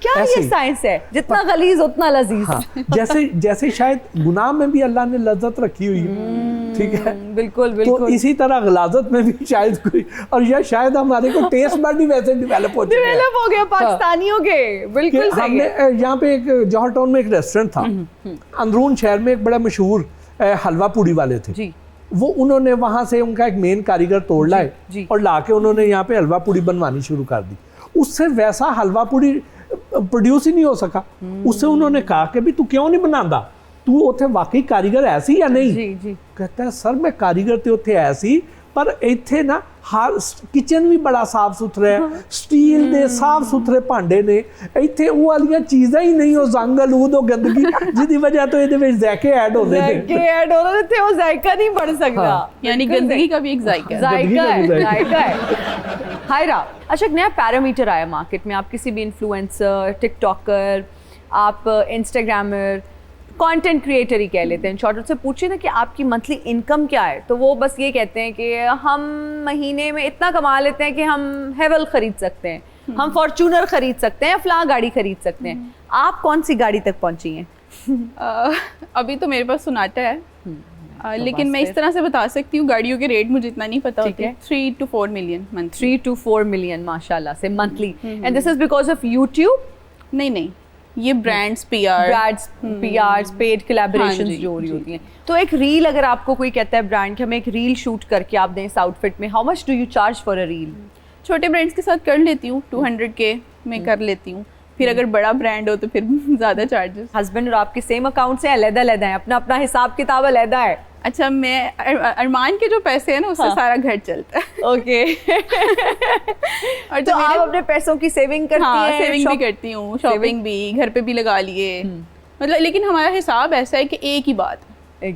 क्या ये साइंस है? जितना गलीज उतना लजीज। जैसे शायद गुनाह में भी अल्लाह ने लज्जत रखी हुई है, ठीक है, बिल्कुल बिल्कुल, तो इसी तरह गलाजत में भी शायद कोई, और या शायद हमारे को टेस्ट बड ही वैसे डेवलप हो गया पाकिस्तानियों के। बिल्कुल सही। हमने यहाँ पे एक जौहर टाउन में एक रेस्टोरेंट था, अंदरून शहर में एक बड़ा मशहूर हलवा पूड़ी वाले थे जी। वो उन्होंने वहां से उनका एक मेन कारीगर तोड़ लाए और लाके उन्होंने यहाँ पे हलवा पूड़ी बनवानी शुरू कर दी। उससे वैसा हलवा पूड़ी प्रोड्यूस ही नहीं हो सका। उससे उन्होंने कहा कि भी तू क्यों नहीं बनाता, तू उथे वाकई कारीगर ऐसी या नहीं? जी, जी। कहता है सर मैं कारीगर ते उथे ऐसी, पर इत्थे ना हर किचन भी बड़ा साफ सुथरा है, स्टील दे साफ सुथरे भांडे ने, इत्थे वो वालियां चीज़ां ही नहीं, हो जंग आलूद हो गंदगी, जिसकी वजह तो ये जायके ऐड होते थे, वो जायका नहीं बढ़ सकता। यानी गंदगी का भी एक जायका है। हायरा, अच्छा, एक नया पैरामीटर आया मार्केट में। आप किसी भी इन्फ्लुएंसर, टिकटॉकर, आप इंस्टाग्रामर, कंटेंट क्रिएटर ही कह लेते हैं, शॉर्ट से पूछे ना कि आपकी मंथली इनकम क्या है, तो वो बस ये कहते हैं कि हम महीने में इतना कमा लेते हैं कि हम हेवल खरीद सकते हैं, हम फॉर्च्यूनर खरीद सकते हैं, फ्लां गाड़ी खरीद सकते हैं। आप कौन सी गाड़ी तक पहुंची हैं? अभी तो मेरे पास सोनाटा है, लेकिन मैं इस तरह से बता सकती हूँ, गाड़ियों के रेट मुझे इतना नहीं पता होते। 3 to 4 million month. 3 to 4 million माशाल्लाह से monthly. And this is because of YouTube? नहीं, ये ब्रांड्स, पीआरस, पेड कोलैबोरेशंस जो हो रही होती हैं। तो एक रील अगर आपको कोई कहता है ब्रांड कि हमें एक रील शूट करके आप दें इस आउटफिट में, how much do you charge for a reel? छोटे ब्रांड्स के साथ कर लेती हूँ, 200K में कर लेती हूँ। फिर अगर बड़ा ब्रांड हो तो फिर ज़्यादा चार्जेस। हस्बैंड और आपके सेम अकाउंट से अलग-अलग हैं, अपना अपना हिसाब किताब अलग है? अच्छा, मैं अरमान के जो पैसे हैं ना उससे सारा घर चलता है। ओके। और तो आप अपने पैसों की सेविंग करती हैं? सेविंग भी करती हूँ, शॉपिंग भी, घर पे भी लगा लिए, मतलब। लेकिन हमारा हिसाब ऐसा है कि एक ही बात,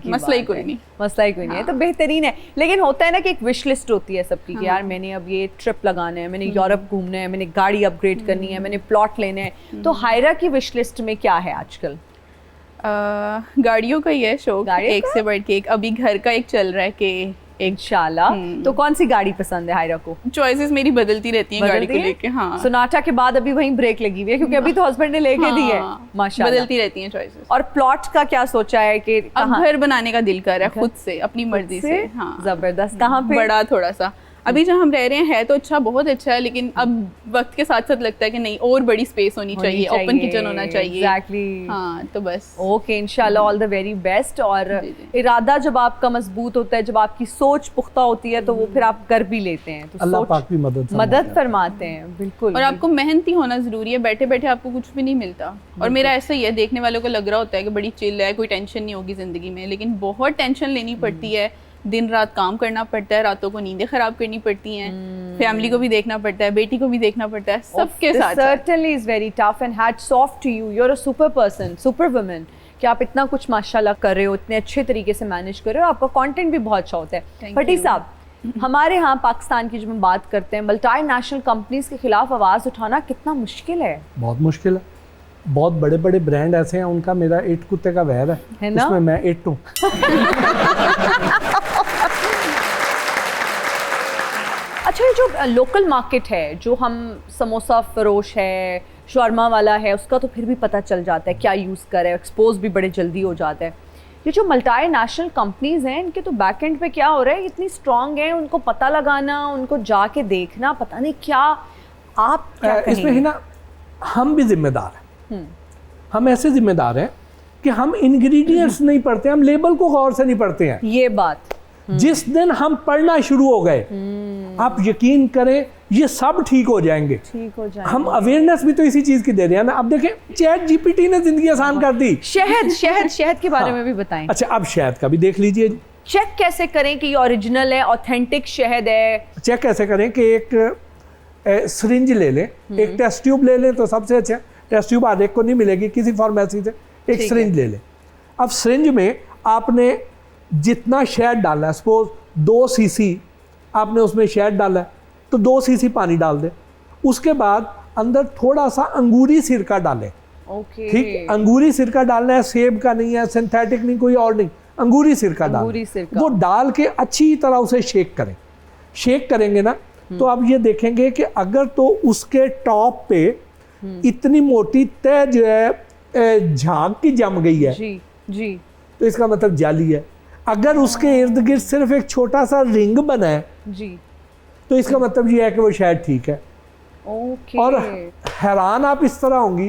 मसला ही कोई नहीं है। तो बेहतरीन है। लेकिन होता है ना कि एक विश लिस्ट होती है सबकी कि यार मैंने अब ये ट्रिप लगाना है, मैंने यूरोप घूमना है, मैंने गाड़ी अपग्रेड करनी है, मैंने प्लॉट लेने हैं। तो हायरा की विश लिस्ट में क्या है आजकल? गाड़ियों का ही है शौक, एक से बढ़ के एक। अभी घर का एक चल रहा है कि इंशाल्लाह। तो कौन सी गाड़ी पसंद है हायरा को? चॉइसेस मेरी बदलती रहती हैं गाड़ी को लेके। हाँ, सोनाटा के बाद अभी वहीं ब्रेक लगी हुई है क्योंकि अभी तो हस्बैंड ने लेके दी है। माशाल्लाह, बदलती रहती हैं चॉइसेस। और प्लॉट का क्या सोचा है कि अब घर बनाने का दिल कर रहा है खुद से, अपनी मर्जी से। हाँ, जबरदस्त। कहाँ पे? बड़ा थोड़ा सा अभी जहाँ हम रह रहे हैं है तो अच्छा, बहुत अच्छा है, लेकिन अब वक्त के साथ साथ लगता है कि नहीं और बड़ी स्पेस होनी चाहिए, ओपन किचन होना चाहिए। एग्जैक्टली। हाँ तो बस ओके, इंशाल्लाह ऑल द वेरी बेस्ट। और इरादा जब आपका मजबूत होता है, जब आपकी सोच पुख्ता होती है, तो वो फिर आप कर भी लेते हैं, तो अल्लाह पाक भी मदद फरमाते हैं। बिल्कुल। और आपको मेहनती होना जरूरी है, बैठे बैठे आपको कुछ भी नहीं मिलता। और मेरा ऐसा ही है, देखने वालों को लग रहा होता है कि बड़ी चिल है, कोई टेंशन नहीं होगी जिंदगी में, लेकिन बहुत टेंशन लेनी पड़ती है, दिन रात काम करना पड़ता है, रातों को नींदें खराब करनी पड़ती हैं, फैमिली को भी देखना पड़ता है, बेटी को भी देखना पड़ता है, सबके साथ। Certainly is very tough and hats off to you. You're a super person, super woman. कि आप इतना कुछ माशाल्लाह कर रहे हो, इतने अच्छे तरीके से मैनेज कर रहे हो, आपका कंटेंट भी बहुत अच्छा होता है। भट्टी साहब, हमारे यहाँ पाकिस्तान की जब हम बात करते हैं, मल्टी नेशनल कंपनीज के खिलाफ आवाज उठाना कितना मुश्किल है? बहुत मुश्किल है। बहुत बड़े बड़े ब्रांड ऐसे हैं, उनका मेरा 8 कुत्ते का वैर है ना? उसमें मैं 8 हूँ। अच्छा, ये जो लोकल मार्केट है, जो हम समोसा फरोश है, शौरमा वाला है, उसका तो फिर भी पता चल जाता है क्या यूज़ करे, एक्सपोज भी बड़े जल्दी हो जाता है। ये जो मल्टी नेशनल कंपनीज हैं, इनके तो बैक एंड पे क्या हो रहा है, इतनी स्ट्रांग है, उनको पता लगाना, उनको जाके देखना, पता नहीं क्या। आप क्या कहेंगे? इसमें है ना, हम भी जिम्मेदार हैं। हम ऐसे जिम्मेदार हैं कि हम इंग्रेडिएंट्स नहीं पढ़ते, हम लेबल को गौर से नहीं पढ़ते हैं। ये बात जिस दिन हम पढ़ना शुरू हो गए, आप यकीन करें ये सब ठीक हो जाएंगे। हम अवेयरनेस भी तो इसी चीज की दे रहे हैं ना। अब देखें, चैट जीपीटी ने जिंदगी आसान कर दी। शहद के बारे में भी बताएं। अच्छा, अब शहद का भी देख लीजिए। चेक कैसे करें कि ये ओरिजिनल है, ऑथेंटिक शहद है? चेक कैसे करें कि एक सिरिंज ले लें, एक टेस्ट ट्यूब ले लें तो सबसे अच्छा। टेस्ट ट्यूब हर एक को नहीं मिलेगी, किसी फार्मेसी से एक सिरिंज ले लें। अब सिरिंज में आपने जितना शहद डालना है, सपोज 2 सीसी आपने उसमें शहद डाला है, तो 2 सीसी पानी डाल दें। उसके बाद अंदर थोड़ा सा अंगूरी सिरका डालें। ठीक, अंगूरी सिरका डालना है, सेब का नहीं है, सिंथेटिक नहीं, कोई और नहीं, अंगूरी सिरका डालें। वो डाल के अच्छी तरह उसे शेक करें। शेक करेंगे ना, तो आप ये देखेंगे कि अगर तो उसके टॉप पे इतनी मोटी तह जो है झाग की जम गई है, जी, तो इसका मतलब जाली है। अगर उसके इर्द गिर्द सिर्फ एक छोटा सा रिंग बना है जी, तो इसका मतलब ये है कि वो शायद ठीक है। और हैरान आप इस तरह होंगी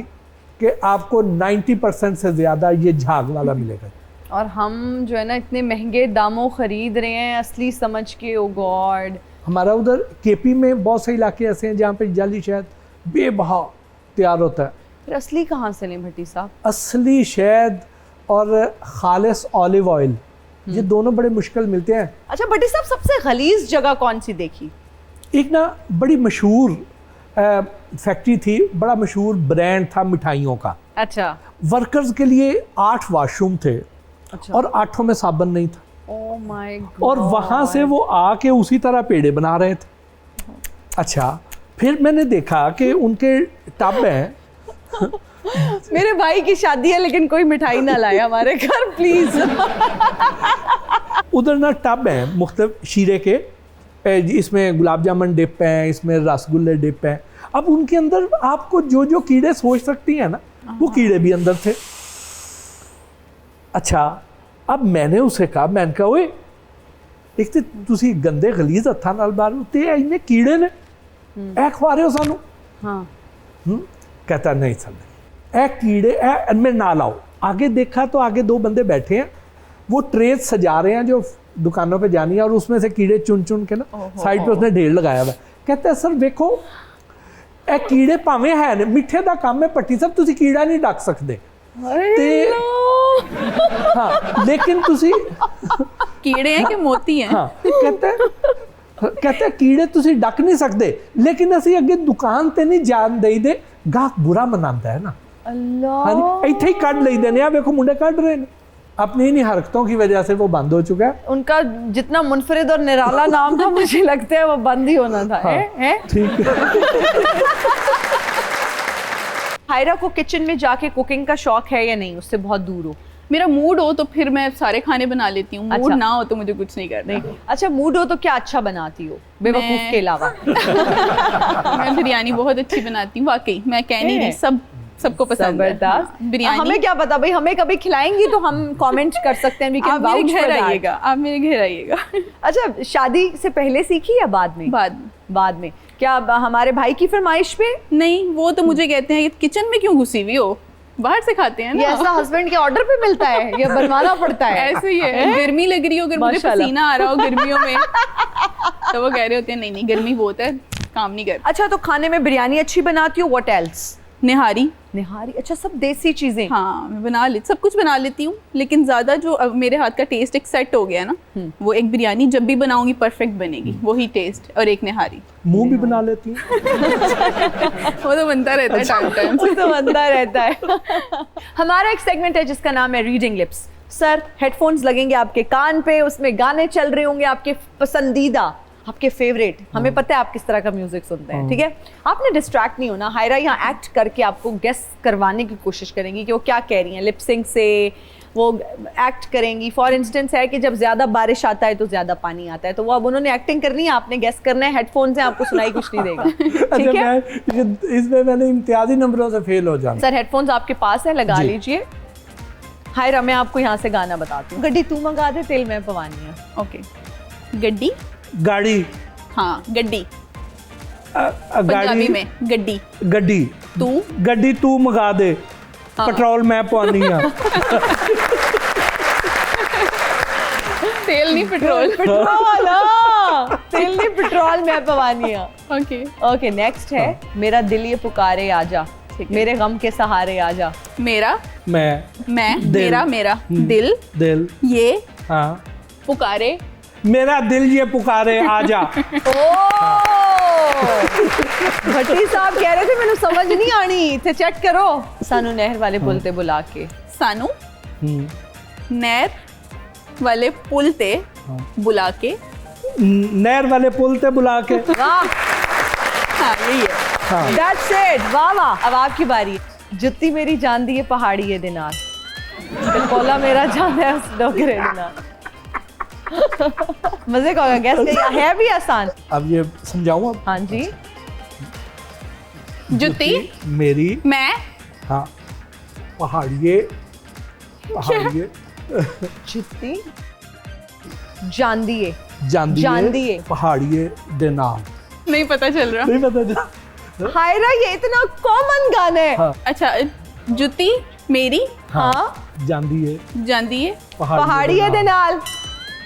कि आपको 90% से ज़्यादा ये झाग वाला मिलेगा। और हम जो है ना इतने महंगे दामों खरीद रहे हैं असली समझ के। ओ गॉड, हमारा उधर केपी में बहुत से इलाके ऐसे हैं जहाँ पे जाली शहद बेबहा तैयार होता है। फिर असली कहाँ से लें भट्टी साहब? असली शहद और खालिस ऑलिव ऑयल, ये दोनों बड़े मुश्किल मिलते हैं। अच्छा भट्टी साहब, सबसे गलीज जगह कौन सी देखी? एक ना बड़ी मशहूर फैक्ट्री थी, बड़ा मशहूर ब्रांड था मिठाइयों का। अच्छा। वर्कर्स के लिए 8 वॉशरूम थे। अच्छा। और 8 में साबुन नहीं था। Oh my God. और वहाँ से वो आके उसी तरह पेड़े बना रहे थे। अच्छा, फिर मैंने देखा कि उनके टब हैं। मेरे भाई की शादी है लेकिन कोई मिठाई ना लाए हमारे घर प्लीज। उधर ना टब हैं मुख्तलिफ शीरे के, इसमें गुलाब जामुन डिप हैं, इसमें रसगुल्ले डिप हैं। अब उनके अंदर आपको जो जो कीड़े सोच सकती हैं ना, वो कीड़े भी अंदर थे। अच्छा, अब मैंने उसे कहा, मैंने कहा ओए एक तो तुसी गंदे गलीज हत्थां नाल बाहर ते इन्ने कीड़े ने ए खवा रहे हो सानू। हाँ। कहता नहीं सर, ए कीड़े ए में ना लाओ। आगे देखा तो आगे 2 बंदे बैठे हैं, वो ट्रेज सजा रहे हैं जो दुकानों पे जानी है, और उसमें से कीड़े चुन चुन के ना साइड पे उसने ढेर लगाया हुआ। कहता है सर देखो ए कीड़े भावें है ने मिठे दा काम है पट्टी साहब, तुसी कीड़ा नहीं डक सकते। हाँ, लेकिन तुसी कीड़े हैं कि मोती हैं? हाँ, कहते कीड़े तुसी डक नहीं सकते, लेकिन असी अगे दुकान ते नहीं जान दे गाहक बुरा मनाता है ना। अल्लाह। हाँ, इत्थे ही कट लेते हैं। देखो मुंडे कट रहे हैं, अपनी इन्हीं हरकतों की वजह से वो बंद हो चुका है। उनका जितना मुनफरिद और निराला नाम था, मुझे लगता है वो बंद ही होना था। हाँ, ठीक है। हायरा को किचन में जाके कुकिंग का शौक है या नहीं? उससे बहुत दूर हो? मेरा मूड हो तो फिर मैं सारे खाने बना लेती हूँ। मूड ना हो तो मुझे कुछ नहीं करना। अच्छा, मूड हो तो क्या अच्छा बनाती हो बेवकूफ के अलावा? मैं बिरयानी बहुत अच्छी बनाती हूँ, वाकई मैं कह नहीं रही, सब सबको पसंद है। जबरदस्त। बिरयानी हमें क्या पता भाई, हमें कभी खिलाएंगी तो हम कमेंट कर सकते हैं, we can आप मेरे vouch for घर that। आइएगा, आप मेरे घर आइएगा। अच्छा, शादी से पहले सीखी या बाद में? बाद में। क्या हमारे भाई की फरमाइश पे? नहीं, वो तो मुझे कहते हैं कि किचन में क्यों घुसी हुई हो, बाहर से खाते हैं ये ना। ऐसा हस्बैंड के ऑर्डर पे मिलता है या बनवाना पड़ता है? ऐसे ही है, गर्मी लग रही हो, अगर मुझे माशाल्लाह। पसीना आ रहा हो गर्मियों में तो वो कह रहे होते हैं नहीं गर्मी बहुत है, काम नहीं कर। अच्छा, तो खाने में बिरयानी अच्छी बनाती हो, व्हाट एल्स? निहारी, निहारी, अच्छा, सब देसी चीजें। हाँ मैं सब कुछ बना लेती हूँ, लेकिन ज़्यादा जो अब मेरे हाथ का टेस्ट एक सेट हो गया ना, वो एक बिरयानी जब भी बनाऊंगी परफेक्ट बनेगी, वही टेस्ट, और एक निहारी। मुंह भी बना लेती हूँ। वो तो बनता रहता है टाइम टाइम से। तो बनता रहता है। हमारा एक सेगमेंट है जिसका नाम है रीडिंग लिप्स। सर, हेडफोन्स लगेंगे आपके कान पे, उसमें गाने चल रहे होंगे आपके पसंदीदा, आपके फेवरेट। हमें पता है आप किस तरह का म्यूजिक सुनते हैं, ठीक है? आपने डिस्ट्रैक्ट नहीं होना। हायरा यहाँ एक्ट करके आपको गेस करवाने की कोशिश करेंगी कि वो क्या कह रही हैं, लिपसिंग से वो एक्ट करेंगी। फॉर इंस्टेंस है कि जब ज्यादा बारिश आता है तो ज्यादा पानी आता है, तो वो अब उन्होंने एक्टिंग करनी है, आपने गेस करना है। हेडफोन से आपको सुनाई कुछ नहीं देगा, ठीक है? इसमें मैंने इम्तियाजी नंबरों से फेल हो जाना। सर, हेडफोन्स आपके पास है, लगा लीजिए। हायरा, मैं आपको यहाँ से गाना बताती हूँ। गड्डी तू मंगा दे, तेल मैं पवानी है। ओके, गड्डी, गाड़ी, हाँ गड्डी, गाड़ी पंजाबी में गड्डी, गड्डी गड्डी तू मंगा दे, पेट्रोल मैं पवानी है। तेल नहीं पेट्रोल। पेट्रोल, तेल नहीं पेट्रोल मैं पवानी है। ओके ओके, नेक्स्ट है मेरा दिल ये पुकारे आजा, मेरे गम के सहारे आजा। मेरा, मैं, दिल, मेरा दिल ये हाँ पुकारे, मेरा दिल ये पुकारे आजा। भट्टी साहब कह रहे थे मैंने समझ नहीं आनी थे, चेक करो। सानू नहर वाले पुल ते बुला के, सानू नहर वाले पुल ते बुला के, नहर वाले पुल ते बुला के। वाह, हाँ यही है। That's it, वाह वाह। अब आपकी बारी। जुत्ती मेरी जान दी है पहाड़ी है दिनार, कोला मेरा जान है उस डोगरे दिनार। मजे का होगा, गैस है भी आसान। अब ये समझाऊं अब? हाँ जी। जुत्ती मेरी, मैं, हाँ पहाड़िए, जुत्ती जान दिए, जांदिए पहाड़िए दिनार। नहीं पता चल रहा। नहीं पता। हायरा, ये इतना कॉमन गाना है। हाँ। अच्छा, जुत्ती मेरी, हाँ, जांदी है पहाड़ी है दिनाल।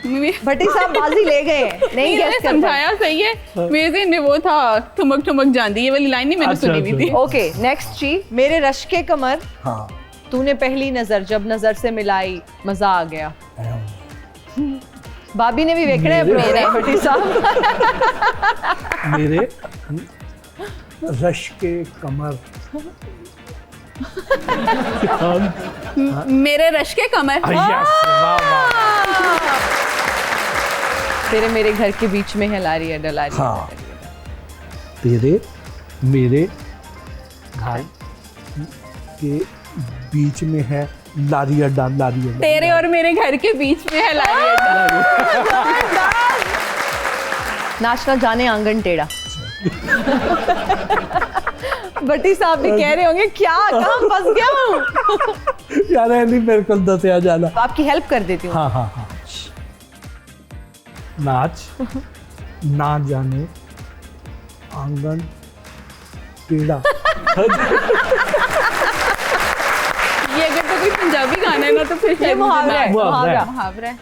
भट्टी साहब बाजी ले गए हैं, नहीं गेस कर समझाया सही है। मेरे ज़हन में वो था ठुमक ठुमक जांदी, ये वाली लाइन नहीं मैंने अच्छा, सुनी हुई थी। ओके, नेक्स्ट जी, मेरे रश के कमर, हाँ तूने पहली नजर जब नजर से मिलाई मजा आ गया। भाभी ने भी देखना है प्रोग्राम भट्टी साहब। मेरे रश के कमर, मेरे रश के कमर, यस, वाह वाह। तेरे मेरे घर के बीच में है लारी है डलारी। हाँ, तेरे मेरे घर के बीच में है लारी अड्डा, लारी अड्डा। तेरे और मेरे घर के बीच में है लारी अड्डा। नाचना जाने आंगन टेढ़ा। भट्टी साहब भी कह रहे होंगे क्या काम फंस गया हूँ। यार नहीं, मेरे को दसिया जाना। आपकी हेल्प कर देती हूँ। हाँ हाँ हाँ। नाच ना जाने आंगन टेढ़ा। ये अगर तो कोई पंजाबी गाना है ना तो फिर ये मुहावरा है, मुहावरा। मुहावरा है।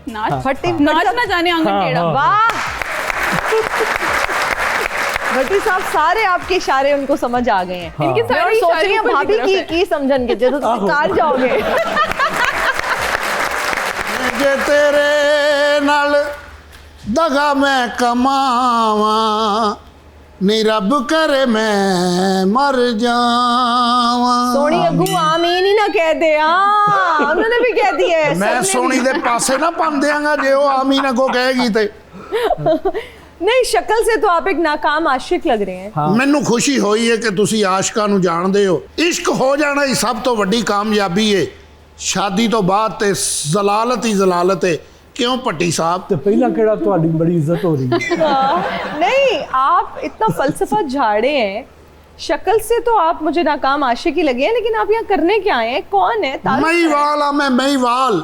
नाच, भट्टी नाच ना जाने आंगन टेढ़ा। वाह, भट्टी साहब सारे आपके इशारे उनको समझ आ गए हैं। इनके मैं सारे सोच रही इशारे हूँ ऊपर भाभी की तरफ की समझन के जो तुम कार जाओगे। जे तेरे नाल दगा मैं कमावा, नी रब करे मैं मर जावा। सोनी अग्गू आमीन ही ना कह दे। हाँ, उन्होंने भी कह दिया है। मैं सोनी दे पासे ना पन देंगा जे वो आमीन अगो कहेगी ते। नहीं, शक्ल से तो आप एक नाकाम आशिक लग रहे हैं। हाँ। ਮੈਨੂੰ ਖੁਸ਼ੀ ਹੋਈ ਹੈ ਕਿ ਤੁਸੀਂ ਆਸ਼ਕਾਂ ਨੂੰ ਜਾਣਦੇ ਹੋ। ਇਸ਼ਕ ਹੋ ਜਾਣਾ ਹੀ ਸਭ ਤੋਂ ਵੱਡੀ ਕਾਮਯਾਬੀ ਹੈ। ਸ਼ਾਦੀ ਤੋਂ ਬਾਅਦ ਤੇ ਜ਼ਲਾਲਤ ਹੀ ਜ਼ਲਾਲਤ ਹੈ। क्यों भट्टी साहब? तो पहला केड़ा तुम्हारी बड़ी इज्जत हो रही है। नहीं, आप इतना फलसफा झाड़े हैं शक्ल से तो आप मुझे नाकाम आशिकी लगे हैं, लेकिन आप यहाँ करने क्या आए हैं? कौन है? ਮਹੀਵਾਲ ਆ ਮੈਂ ਮਹੀਵਾਲ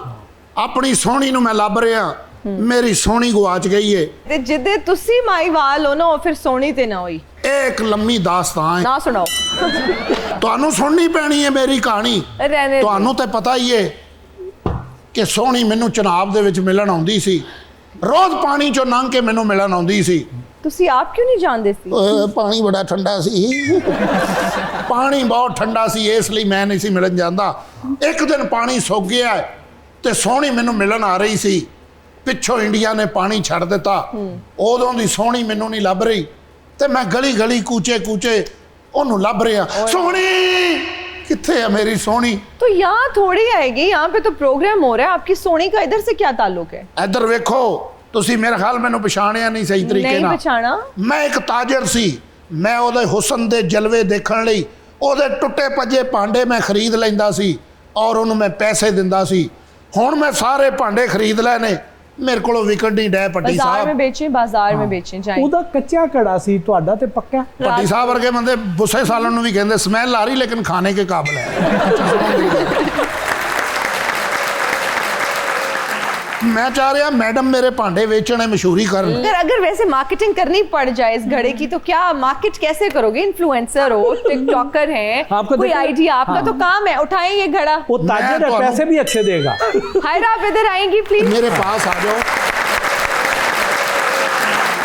ਆਪਣੀ ਸੋਹਣੀ ਨੂੰ ਮੈਂ ਲੱਭ ਰਿਹਾ ਮੇਰੀ ਸੋਹਣੀ ਗਵਾਚ ਗਈ ਏ ਤੇ ਜਿੱਦੇ ਤੁਸੀਂ ਮਾਈਵਾਲ ਹੋ ਨਾ ਉਹ ਫਿਰ ਸੋਹਣੀ ਤੇ ਨਾ ਹੋਈ। ਇਹ ਇੱਕ ਲੰਮੀ ਦਾਸਤਾਨ ਹੈ ਨਾ ਸੁਣਾਓ। ਤੁਹਾਨੂੰ ਸੁਣਨੀ ਪੈਣੀ ਹੈ ਮੇਰੀ ਕਹਾਣੀ। ਰਹਿਣੇ ਤੁਹਾਨੂੰ ਤੇ ਪਤਾ ਹੀ ਏ ਕਿ ਸੋਹਣੀ ਮੈਨੂੰ ਚਨਾਬ ਦੇ ਵਿੱਚ ਮਿਲਣ ਆਉਂਦੀ ਸੀ, ਰੋਜ਼ ਪਾਣੀ ਚੋਂ ਲੰਘ ਕੇ ਮੈਨੂੰ ਮਿਲਣ ਆਉਂਦੀ ਸੀ। ਤੁਸੀਂ ਆਪ ਕਿਉਂ ਨਹੀਂ ਜਾਣਦੇ ਸੀ? ਪਾਣੀ ਬੜਾ ਠੰਡਾ ਸੀ, ਪਾਣੀ ਬਹੁਤ ਠੰਡਾ ਸੀ, ਇਸ ਲਈ ਮੈਂ ਨਹੀਂ ਸੀ ਮਿਲਣ ਜਾਂਦਾ। ਇੱਕ ਦਿਨ ਪਾਣੀ ਸੁੱਕ ਗਿਆ ਤੇ ਸੋਹਣੀ ਮੈਨੂੰ ਮਿਲਣ ਆ ਰਹੀ ਸੀ, ਪਿੱਛੋਂ ਇੰਡੀਆ ਨੇ ਪਾਣੀ ਛੱਡ ਦਿੱਤਾ। ਉਦੋਂ ਦੀ ਸੋਹਣੀ ਮੈਨੂੰ ਨਹੀਂ ਲੱਭ ਰਹੀ ਤੇ ਮੈਂ ਗਲੀ ਗਲੀ ਕੂਚੇ ਕੂਚੇ ਉਹਨੂੰ ਲੱਭ ਰਿਹਾ। ਸੋਹਣੀ कित्थे है मेरी सोनी? तो यहाँ थोड़ी आएगी, यहाँ पे तो प्रोग्राम हो रहा है। आपकी सोनी का इधर से क्या ताल्लुक है? इधर वेखो तुसी, मेरा ख्याल मैनू पछाणिया नहीं सही तरीके नाल। नहीं पछाणा। मैं एक ताजर सी, मैं ओदे हुसन दे जलवे देखण लई ओदे टुटे भजे भांडे मैं खरीद लैंदा सी और उन्होंने मैं पैसे दिंदा सी। हुण मैं सारे भांडे खरीद लैने, मेरे को विकट नहीं डै। पट्टी साहब बाजार में बेचें, बाजार में बेचें जाएं। ਉਹਦਾ ਕੱਚਾ ਕੜਾ ਸੀ, ਤੁਹਾਡਾ ਤੇ ਪੱਕਾ। पट्टी साहब वर्गे बंदे बुसे सालन भी कहते स्मैल आ रही लेकिन खाने के काबिल है। मैं चाह रहा मैडम मेरे भांडे बेचने मशहूरी कर। अगर वैसे मार्केटिंग करनी पड़ जाए इस घड़े की तो क्या मार्केट कैसे करोगे? इन्फ्लुएंसर हो, टिकटॉकर हैं, कोई आइडिया? आपका तो काम है, उठाएं ये घड़ा। वो ताजर है, पैसे भी अच्छे देगा। हायरा आप इधर आएंगी प्लीज? मेरे पास आ जाओ।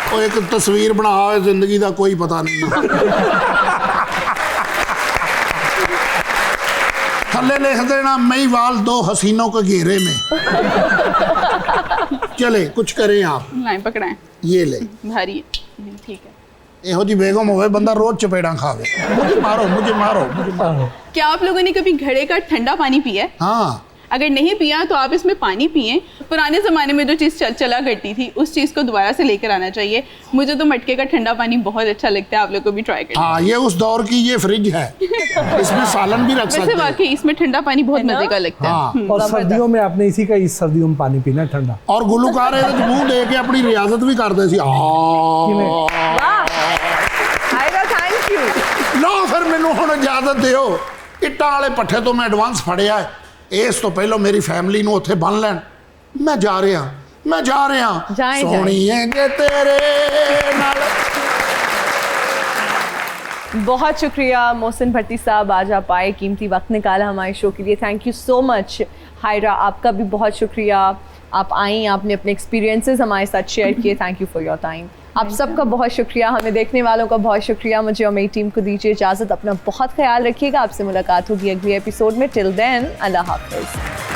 और एक तस्वीर बनाओ, जिंदगी का कोई पता नहीं। थल्ले लिख देना महीवाल 2 हसीनों के घेरे में। चले कुछ करें आप। लाइन पकड़ाएं। ये ले भारी है, ठीक है। एहो जी बेगम होवे बंदा रोज चपेड़ा खावे। मुझे मारो मुझे मारो मुझे मारो। क्या आप लोगों ने कभी घड़े का ठंडा पानी पिया है? हाँ। अगर नहीं पिया तो आप इसमें पानी पिएं। पुराने ज़माने में जो चीज़ चला करती थी उस चीज़ को दोबारा से लेकर आना चाहिए। मुझे तो मटके का ठंडा पानी बहुत अच्छा लगता है, आप लोग को भी ट्राई करें। हाँ, ये उस दौर की ये फ्रिज है, इसमें सालन भी रख सकते हैं। वाकई इसमें ठंडा पानी बहुत मजे का लगता है। हाँ। और सर्दियों में आपने इसी का इस सर्दियों में पानी पीना ठंडा। और गुलूकार मुंह दे के अपनी रियाजत भी करते सी। Thank you. लो फिर मैनू हुण इजाजत दिओ, इट्टां वाले पट्ठे तो मैं एडवांस फड़िया है, इस तो पहलो मेरी फैमिली नूं उत्थे बन लैन। मैं जा रहा सोहणीए जे तेरे नाल। बहुत शुक्रिया मोहसिन भट्टी साहब, आज आप आए, कीमती वक्त निकाला हमारे शो के लिए। Thank you so much. हायरा आपका भी बहुत शुक्रिया, आप आई, आपने अपने एक्सपीरियंसेस हमारे साथ शेयर किए। Thank you for your time. आप सबका बहुत शुक्रिया, हमें देखने वालों का बहुत शुक्रिया। मुझे और मेरी टीम को दीजिए इजाज़त, अपना बहुत ख्याल रखिएगा। आपसे मुलाकात होगी अगले एपिसोड में। टिल देन अल्लाह हाफ़िज़।